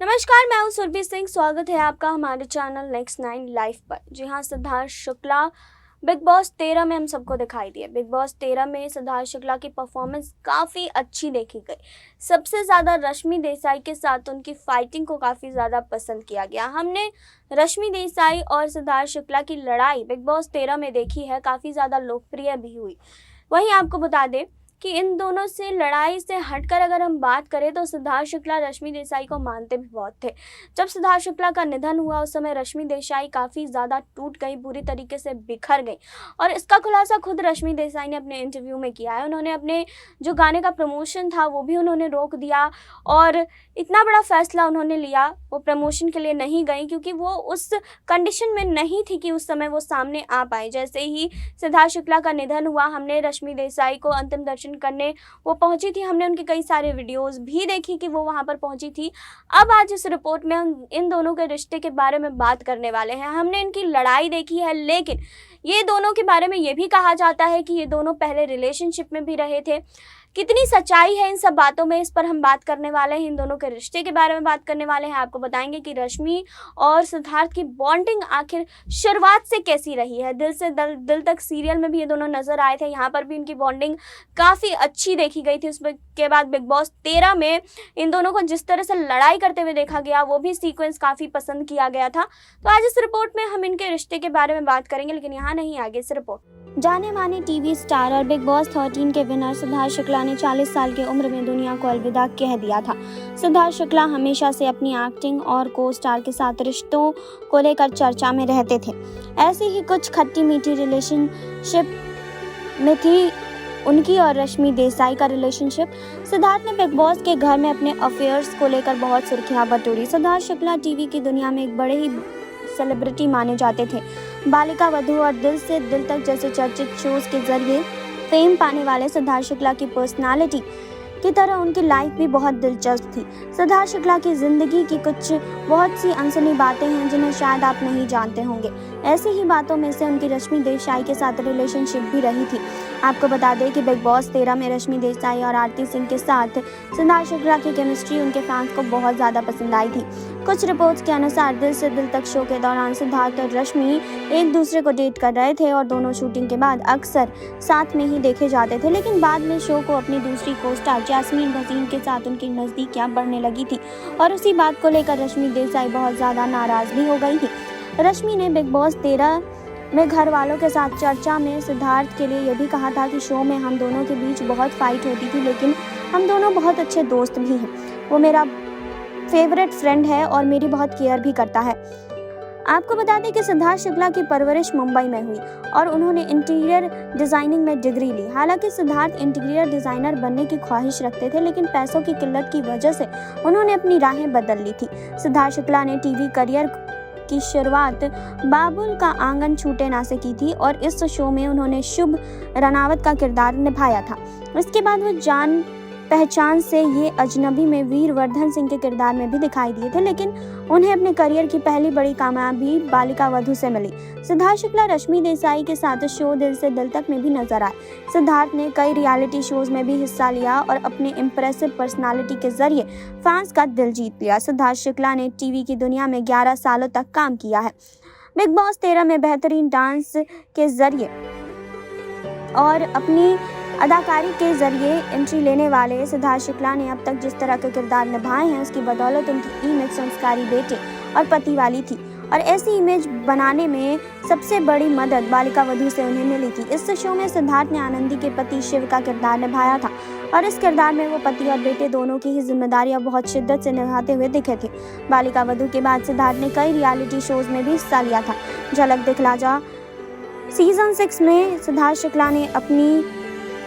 नमस्कार, मैं हूं सुरभि सिंह। स्वागत है आपका हमारे चैनल नेक्स्ट 9 लाइव पर। जी हां, सिद्धार्थ शुक्ला बिग बॉस 13 में हम सबको दिखाई दिए। बिग बॉस 13 में सिद्धार्थ शुक्ला की परफॉर्मेंस काफ़ी अच्छी देखी गई। सबसे ज़्यादा रश्मि देसाई के साथ उनकी फाइटिंग को काफ़ी ज़्यादा पसंद किया गया। हमने रश्मि देसाई और सिद्धार्थ शुक्ला की लड़ाई बिग बॉस 13 में देखी है, काफ़ी ज़्यादा लोकप्रिय भी हुई। वहीं आपको बता दें कि इन दोनों से लड़ाई से हटकर अगर हम बात करें तो सिद्धार्थ शुक्ला रश्मि देसाई को मानते भी बहुत थे। जब सिद्धार्थ शुक्ला का निधन हुआ उस समय रश्मि देसाई काफ़ी ज़्यादा टूट गई, बुरी तरीके से बिखर गई और इसका खुलासा खुद रश्मि देसाई ने अपने इंटरव्यू में किया है। उन्होंने अपने जो गाने का प्रमोशन था वो भी उन्होंने रोक दिया और इतना बड़ा फैसला उन्होंने लिया, वो प्रमोशन के लिए नहीं गई क्योंकि वो उस कंडीशन में नहीं थी कि उस समय वो सामने आ पाए। जैसे ही सिद्धार्थ शुक्ला का निधन हुआ, हमने रश्मि देसाई को अंतिम दर्शन करने वो पहुंची थी। हमने उनके कई सारे वीडियोस भी देखी कि वो वहां पर पहुंची थी। अब आज इस रिपोर्ट में हम इन दोनों के रिश्ते के बारे में बात करने वाले हैं। हमने इनकी लड़ाई देखी है, लेकिन ये दोनों के बारे में ये भी कहा जाता है कि ये दोनों पहले रिलेशनशिप में भी रहे थे। कितनी सच्चाई है इन सब बातों में, इस पर हम बात करने वाले हैं। इन दोनों के रिश्ते के बारे में बात करने वाले हैं। आपको बताएंगे कि रश्मि और सिद्धार्थ की बॉन्डिंग आखिर शुरुआत से कैसी रही है। दिल से दिल तक सीरियल में भी ये दोनों नजर आए थे, यहाँ पर भी इनकी बॉन्डिंग काफ़ी अच्छी देखी गई थी। उसके बाद बिग बॉस 13 में इन दोनों को जिस तरह से लड़ाई करते हुए देखा गया वो भी सीक्वेंस काफ़ी पसंद किया गया था। तो आज इस रिपोर्ट में हम इनके रिश्ते के बारे में बात करेंगे, लेकिन यहाँ नहीं, आगे इस रिपोर्ट। जाने माने टीवी स्टार और बिग बॉस 13 के विनर सिद्धार्थ शुक्ला ने 40 साल की उम्र में दुनिया को अलविदा कह दिया था। सिद्धार्थ शुक्ला हमेशा से अपनी एक्टिंग और को स्टार के साथ रिश्तों को लेकर चर्चा में रहते थे। ऐसी ही कुछ खट्टी मीठी रिलेशनशिप में थी उनकी और रश्मि देसाई का रिलेशनशिप। सिद्धार्थ ने बिग बॉस के घर में अपने अफेयर्स को लेकर बहुत सुर्खियां बटोरी। सिद्धार्थ शुक्ला टीवी की दुनिया में एक बड़े ही सेलिब्रिटी माने जाते थे। बालिका वधू और दिल से दिल तक जैसे चर्चित शोज के जरिए फेम पाने वाले सिद्धार्थ शुक्ला की पर्सनालिटी की तरह उनकी लाइफ भी बहुत दिलचस्प थी। सिद्धार्थ शुक्ला की जिंदगी की कुछ बहुत सी अनसुनी बातें हैं जिन्हें शायद आप नहीं जानते होंगे। ऐसी ही बातों में से उनकी रश्मि देसाई के साथ रिलेशनशिप भी रही थी। आपको बता दें कि बिग बॉस 13 में रश्मि देसाई और आरती सिंह के साथ सिद्धार्थ शुक्ला की केमिस्ट्री उनके फैंस को बहुत ज़्यादा पसंद आई थी। कुछ रिपोर्ट्स के अनुसार दिल से दिल तक शो के दौरान सिद्धार्थ और रश्मि एक दूसरे को डेट कर रहे थे और दोनों शूटिंग के बाद अक्सर साथ में ही देखे जाते थे, लेकिन बाद में शो को अपनी दूसरी को स्टार जैस्मीन भसीन के साथ उनकी नज़दीकियां बढ़ने लगी थी और उसी बात को लेकर रश्मि देसाई बहुत ज़्यादा नाराज़ भी हो गई थी। रश्मि ने बिग बॉस 13 में घर वालों के साथ चर्चा में सिद्धार्थ के लिए यह भी कहा था कि शो में हम दोनों के बीच बहुत फाइट होती थी, लेकिन हम दोनों बहुत अच्छे दोस्त भी हैं। वो मेरा फेवरेट फ्रेंड है और मेरी बहुत केयर भी करता है। आपको बता दें कि सिद्धार्थ शुक्ला की परवरिश मुंबई में हुई और उन्होंने इंटीरियर डिजाइनिंग में डिग्री ली। हालांकि सिद्धार्थ इंटीरियर डिजाइनर बनने की ख्वाहिश रखते थे, लेकिन पैसों की किल्लत की वजह से उन्होंने अपनी राहें बदल ली थी। सिद्धार्थ शुक्ला ने टीवी करियर की शुरुआत बाबुल का आंगन छूटे ना से की थी और इस शो में उन्होंने शुभ रनावत का किरदार निभाया था। इसके बाद वो जान पहचान से ये अजनबी में वीरवर्धन सिंह के किरदार में भी दिखाई दिए थे, लेकिन उन्हें अपने करियर की पहली बड़ी कामयाबी बालिका वधू से मिली। सिद्धार्थ शुक्ला रश्मि देसाई के साथ शो दिल से दिल तक में भी नजर आए। सिद्धार्थ ने कई रियलिटी शोज में भी हिस्सा लिया और अपने इम्प्रेसिव पर्सनालिटी के जरिए फैंस का दिल जीत लिया। सिद्धार्थ शुक्ला ने टीवी की दुनिया में 11 सालों तक काम किया है। बिग बॉस 13 में बेहतरीन डांस के जरिए और अपनी अदाकारी के जरिए एंट्री लेने वाले सिद्धार्थ शुक्ला ने अब तक जिस तरह के किरदार निभाए हैं उसकी बदौलत उनकी इमेज संस्कारी बेटे और पति वाली थी और ऐसी इमेज बनाने में सबसे बड़ी मदद बालिका वधू से उन्हें मिली थी। इस शो में सिद्धार्थ ने आनंदी के पति शिव का किरदार निभाया था और इस किरदार में वो पति और बेटे दोनों की ही जिम्मेदारियां बहुत शिद्दत से निभाते हुए दिखे थे। बालिका वधू के बाद सिद्धार्थ ने कई रियलिटी शोज में भी हिस्सा लिया था। झलक दिखला जा सीजन 6 में सिद्धार्थ शुक्ला ने अपनी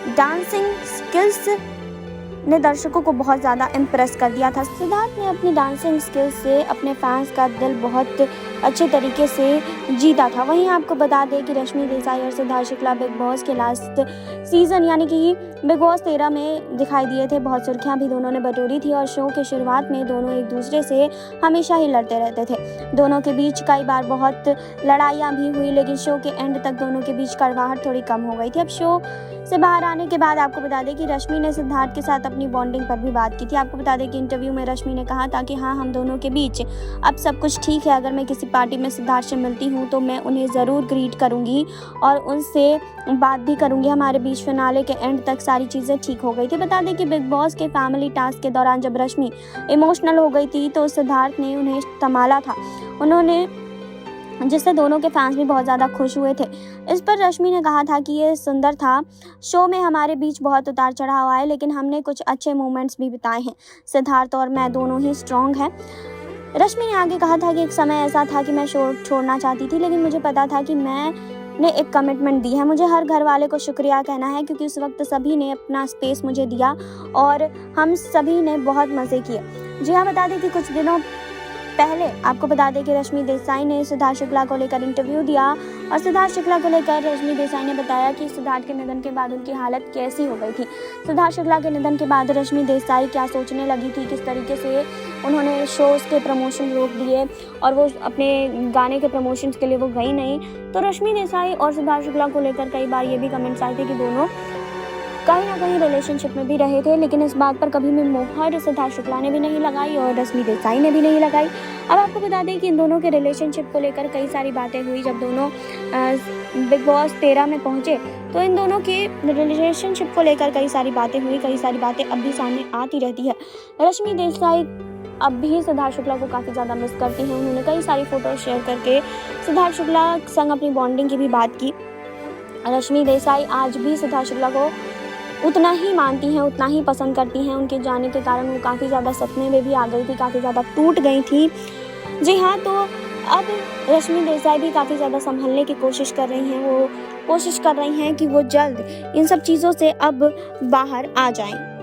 डांसिंग स्किल्स ने दर्शकों को बहुत ज़्यादा इम्प्रेस कर दिया था। सिद्धार्थ ने अपनी डांसिंग स्किल्स से अपने फैंस का दिल बहुत अच्छे तरीके से जीता था। वहीं आपको बता दें कि रश्मि देसाई और सिद्धार्थ शुक्ला बिग बॉस के लास्ट सीज़न यानी कि बिग बॉस 13 में दिखाई दिए थे। बहुत सुर्खियां भी दोनों ने बटोरी थी और शो के शुरुआत में दोनों एक दूसरे से हमेशा ही लड़ते रहते थे। दोनों के बीच कई बार बहुत लड़ाइयाँ भी हुई, लेकिन शो के एंड तक दोनों के बीच कड़वाहट थोड़ी कम हो गई थी। अब शो से बाहर आने के बाद आपको बता दें कि रश्मि ने सिद्धार्थ के साथ अपनी बॉन्डिंग पर भी बात की थी। आपको बता दें कि इंटरव्यू में रश्मि ने कहा था कि हाँ, हम दोनों के बीच अब सब कुछ ठीक है। अगर मैं किसी पार्टी में सिद्धार्थ से मिलती हूँ तो मैं उन्हें ज़रूर ग्रीट करूँगी और उनसे बात भी करूँगी। हमारे बीच फिनाले के एंड तक सारी चीज़ें ठीक हो गई थी। बता दें कि बिग बॉस के फैमिली टास्क के दौरान जब रश्मि इमोशनल हो गई थी तो सिद्धार्थ ने उन्हें संभाला था, जिससे दोनों के फैंस भी बहुत ज़्यादा खुश हुए थे। इस पर रश्मि ने कहा था कि ये सुंदर था, शो में हमारे बीच बहुत उतार चढ़ाव आए लेकिन हमने कुछ अच्छे मोमेंट्स भी बिताए हैं। सिद्धार्थ और मैं दोनों ही स्ट्रॉन्ग हैं। रश्मि ने आगे कहा था कि एक समय ऐसा था कि मैं शो छोड़ना चाहती थी, लेकिन मुझे पता था कि मैंने एक कमिटमेंट दी है। मुझे हर घर वाले को शुक्रिया कहना है क्योंकि उस वक्त सभी ने अपना स्पेस मुझे दिया और हम सभी ने बहुत मज़े किए। जी हाँ, बता दें कि कुछ दिनों पहले आपको बता दें कि रश्मि देसाई ने सिद्धार्थ शुक्ला को लेकर इंटरव्यू दिया और सिद्धार्थ शुक्ला को लेकर रश्मि देसाई ने बताया कि सिद्धार्थ के निधन के बाद उनकी हालत कैसी हो गई थी। सिद्धार्थ शुक्ला के निधन के बाद रश्मि देसाई क्या सोचने लगी थी, किस तरीके से उन्होंने शोज़ के प्रमोशन रोक दिए और वो अपने गाने के प्रमोशन के लिए वो गई नहीं। तो रश्मि देसाई और सिद्धार्थ शुक्ला को लेकर कई बार ये भी कमेंट्स आए थे कि दोनों कहीं ना कहीं रिलेशनशिप में भी रहे थे, लेकिन इस बात पर कभी भी मोहर सिद्धार्थ शुक्ला ने भी नहीं लगाई और रश्मि देसाई ने भी नहीं लगाई। अब आपको बता दें कि इन दोनों के रिलेशनशिप को लेकर कई सारी बातें हुई। जब दोनों बिग बॉस 13 में पहुंचे तो इन दोनों के रिलेशनशिप को लेकर कई सारी बातें हुई, कई सारी बातें अब भी सामने आती रहती है। रश्मि देसाई अब भी सिद्धार्थ शुक्ला को काफ़ी ज़्यादा मिस करती हैं। उन्होंने कई सारी फ़ोटोज़ शेयर करके सिद्धार्थ शुक्ला संग अपनी बॉन्डिंग की भी बात की। रश्मि देसाई आज भी सिद्धार्थ शुक्ला को उतना ही मानती हैं, उतना ही पसंद करती हैं। उनके जाने के कारण वो काफ़ी ज़्यादा सपने में भी आ गई थी, काफ़ी ज़्यादा टूट गई थी। जी हाँ, तो अब रश्मि देसाई भी काफ़ी ज़्यादा संभलने की कोशिश कर रही हैं। वो कोशिश कर रही हैं कि वो जल्द इन सब चीज़ों से अब बाहर आ जाएं।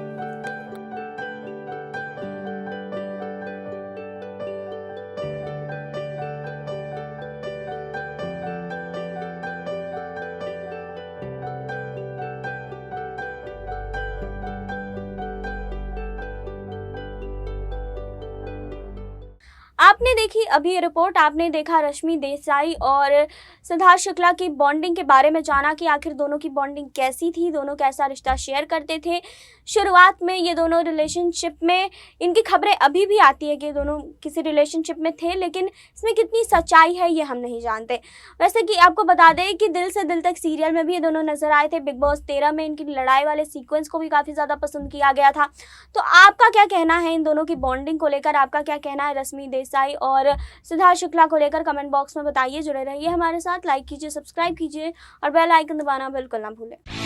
आपने देखी अभी ये रिपोर्ट, आपने देखा रश्मि देसाई और सिद्धार्थ शुक्ला की बॉन्डिंग के बारे में जाना कि आखिर दोनों की बॉन्डिंग कैसी थी, दोनों कैसा रिश्ता शेयर करते थे। शुरुआत में ये दोनों रिलेशनशिप में, इनकी खबरें अभी भी आती है कि दोनों किसी रिलेशनशिप में थे, लेकिन इसमें कितनी सच्चाई है ये हम नहीं जानते। वैसे कि आपको बता दें कि दिल से दिल तक सीरियल में भी ये दोनों नजर आए थे। बिग बॉस 13 में इनकी लड़ाई वाले सीक्वेंस को भी काफ़ी ज़्यादा पसंद किया गया था। तो आपका क्या कहना है इन दोनों की बॉन्डिंग को लेकर, आपका क्या कहना है रश्मि देसाई और सिद्धार्थ शुक्ला को लेकर, कमेंट बॉक्स में बताइए। जुड़े रहिए हमारे साथ, लाइक कीजिए, सब्सक्राइब कीजिए और बेल आइकन दबाना बिल्कुल ना भूलें।